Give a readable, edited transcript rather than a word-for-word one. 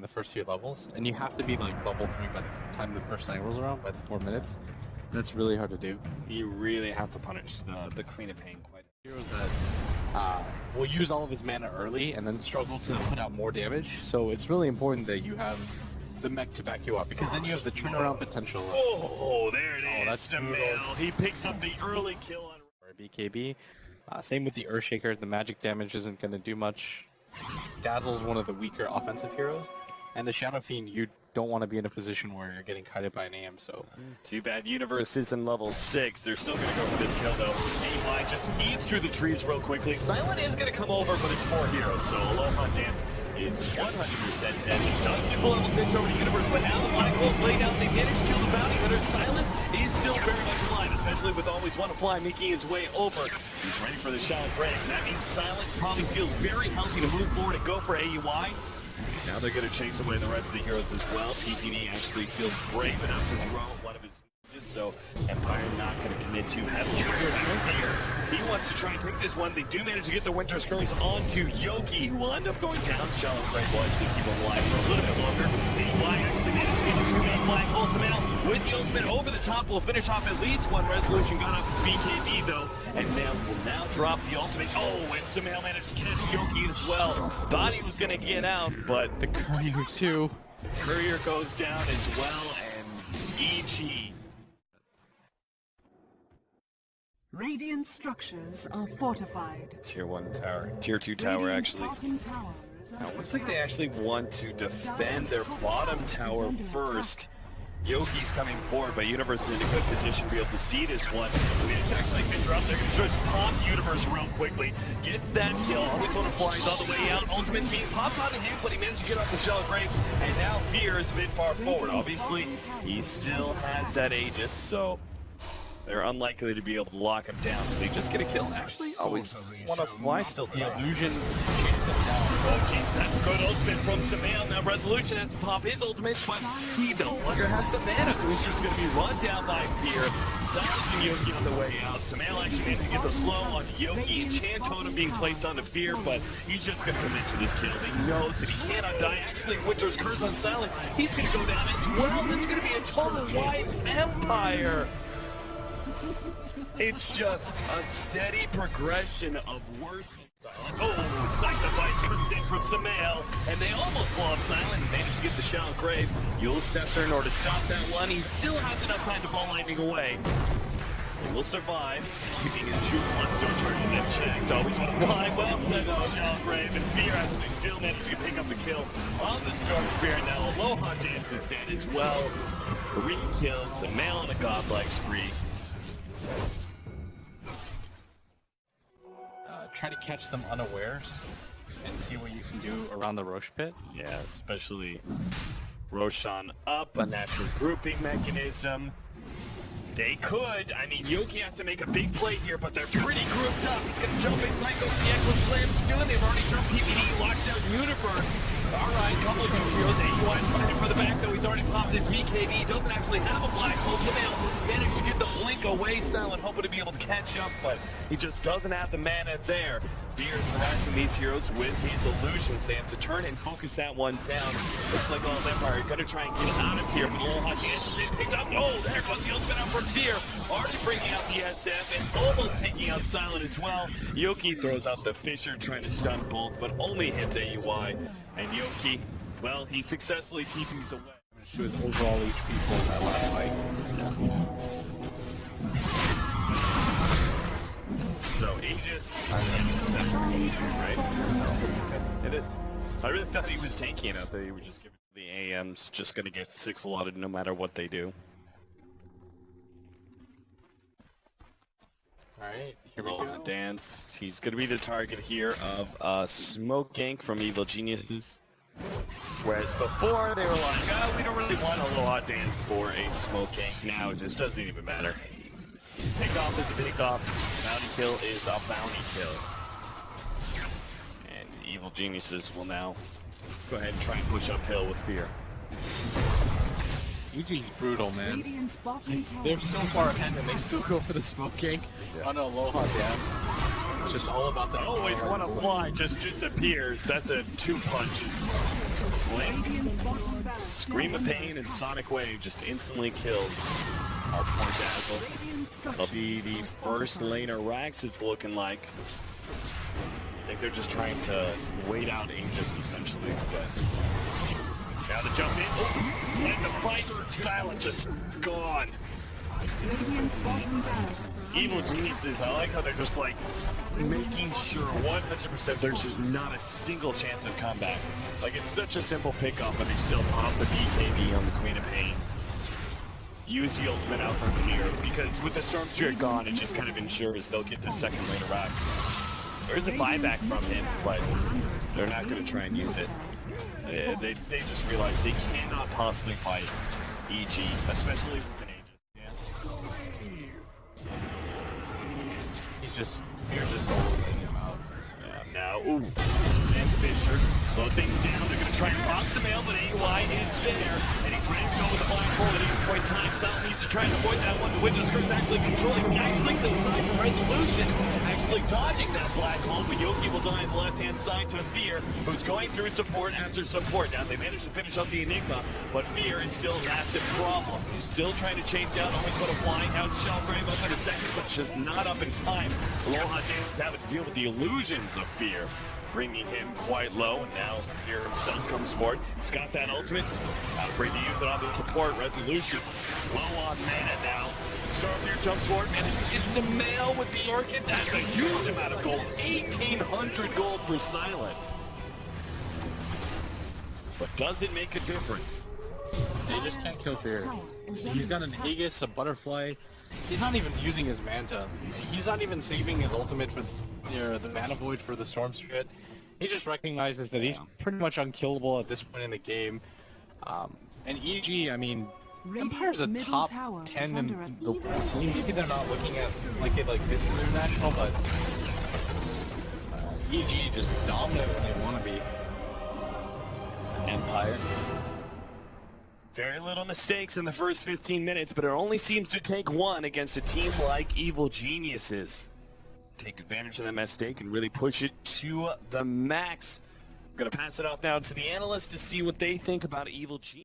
the first few levels, and you have to be like level 3 by the time the first night rolls around, by the 4 minutes. That's really hard to do. You really have to punish the Queen of Pain quite. Heroes that will use all of his mana early and then struggle to put out more damage, so it's really important that you have the mech to back you up, because then you have the turnaround potential. Oh, there it is. That's Samel. He picks up the early kill on BKB. Same with the Earthshaker. The magic damage isn't going to do much. Dazzle's one of the weaker offensive heroes, and the Shadow Fiend, you don't want to be in a position where you're getting kited by an AM, so... Too bad Universe is in level 6. They're still going to go for this kill, though. AY just eats through the trees real quickly. Silent is going to come over, but it's 4 heroes, so Aloha Dance is 100% dead. This does get the level 6 over to Universe, but now the Black Hole's laid down. They managed to kill the bounty hunter. Silent is still very much alive, especially with Always Want to Fly making his way over. He's ready for the shallow break. That means Silent probably feels very healthy to move forward and go for AUI. Now they're going to chase away the rest of the heroes as well. PPD actually feels brave enough to throw one of his ninjas, so Empire not going to commit too heavily here. He wants to try and take this one. They do manage to get the Winter's Curse onto Yoki, who will end up going down. Shallow Break will actually keep him alive for a little bit longer. AY actually managed to get the 2-man Black Hole. Samel with the ultimate over the top will finish off at least one resolution. Got up BKB though, and now will now drop the ultimate. Oh, and Samel managed to catch Yoki as well. Thought he was going to get out, but The Courier too. Courier goes down as well, and EG. Radiant structures are fortified. Tier 1 tower. Tier 2 tower, actually. Now, it looks like they actually want to defend their bottom tower first. Yoki's coming forward, but Universe is in a good position to be able to see this one. Managed to actually interrupt. They're going to just pop Universe real quickly. Gets that kill. Always want to fly. He's all the way out. Ultimate being popped onto him, but he managed to get off the Shallow Grave. And now Fear is a bit far forward. Obviously, he still has that Aegis, so they're unlikely to be able to lock him down. So they just get a kill. Actually, Always Want to Fly still The down. illusions chased him down. Oh, jeez, that's a good ultimate from Samel. Now Resolution has to pop his ultimate, but he no longer has the mana, so he's just going to be run down by Fear. Silencing Yoki on the way out. Samel actually needs to get the slow onto Yoki. Enchant Totem being placed onto Fear, but he's just going to commit to this kill. He knows that he cannot die. Actually, Winter's Curse on Silent. He's going to go down as well. This is going to be a total wide Empire. It's just a steady progression of worse. Oh, Sacrifice comes in from Samel, and they almost blow up Silent and manage to get the Shallow Grave. You'll Scepter in order to stop that one. He still has enough time to ball lightning away. He will survive, keeping his 2 Bloodstone charges unchecked. Always Want to Fly. Well, no Shallow Grave, and Fear actually still managed to pick up the kill on the Storm Spear. Now Aloha Dance is dead as well. 3 kills, Samel on a godlike spree. Try to catch them unawares and see what you can do around the Roche pit. Yeah, especially Roshan up, a natural grouping mechanism. They could. I mean, Yoki has to make a big play here, but they're pretty grouped up. He's going to jump inside, go for the Echo Slam soon. They've already jumped PPD, locked down Universe. All right, couple of these heroes. AUI is fighting for the back, though. He's already popped his BKB. Doesn't actually have a Black Hole. Samel managed to get the blink away. Silent hoping to be able to catch up, but he just doesn't have the mana there. Fear is harassing these heroes with his illusions. They have to turn and focus that one down. Looks like all Empire are going to try and get out of here, but Aloha Dance has been picked up. Oh, there goes the ultimate out for Fear. Already bringing out the SF and almost taking out Silent as well. Yoki throws out the Fisher, trying to stun both, but only hits AUI. And Yoki, well, he successfully TPs away. To his overall HP for that last fight. So Aegis, right? Okay, it is. I really thought he was tanking it. I thought he was just giving the AMs, just going to get 6 allotted no matter what they do. Alright, here we go. Dance. He's going to be the target here of a smoke gank from Evil Geniuses. Whereas before they were like, oh, we don't really want a Aloha Dance for a smoke gank. Now it just doesn't even matter. Pick off is a pick off. Bounty kill is a bounty kill. And Evil Geniuses will now go ahead and try and push uphill with Fear. EG's brutal, man. Radiant's bottom tower. They're so far ahead and they still go for the smoke gank on an Aloha Dance. It's just all about the Always Want to Fly just disappears. That's a 2-punch. Blink. Scream of Pain and Sonic Wave just instantly kills our poor Dazzle. That'll be the first laner Rax, it's looking like. I think they're just trying to wait out Aegis essentially. But now the jump in. Oh, send the fight. Silent just gone. Evil Geniuses, I like how they're just like making sure 100% there's just not a single chance of comeback. Like it's such a simple pickoff, but they still pop the BKB on the Queen of Pain. Use the ultimate out from Fear, because with the Storm Spirit gone, it just kind of ensures they'll get the second lane of Rax. There's a buyback from him, but they're not going to try and use it. They just realize they cannot possibly fight EG, especially with an Aegis. Fear just soloing him out. Yeah, now, ooh, and Fisher slow things down. They're going to try and box him out, but AY is there, and he's ready to go with the black hole at any point in time. Sal needs to try and avoid that one. The Windowskirt's actually controlling the ice link to the side for Resolution, actually dodging that black hole, but Yoki will die on the left-hand side to Fear, who's going through support after support. Now, they managed to finish up the Enigma, but Fear is still a massive problem. He's still trying to chase down, almost going to flying out Shell Grave up in a second, but just not up in time. Aloha Dance having to deal with the illusions of Fear, bringing him quite low, and now Fear himself comes forward. He's got that ultimate, not afraid to use it on the support. Resolution low on mana now. Starfear jumps forward, manages to get some mail with the Orchid. That's a huge amount of gold, 1,800 gold for Silent. But does it make a difference? They just can't kill Fear. He's got an Aegis, a Butterfly. He's not even using his Manta. He's not even saving his ultimate for the Mana Void for the Storm Spirit. He just recognizes that he's pretty much unkillable at this point in the game. And EG, I mean, Empire's a top 10 in the team. Maybe they're not looking at it like this international, but EG just dominant when they want to be. Empire. Very little mistakes in the first 15 minutes, but it only seems to take one against a team like Evil Geniuses. Take advantage of that mistake and really push it to the max. I'm going to pass it off now to the analysts to see what they think about Evil Geniuses.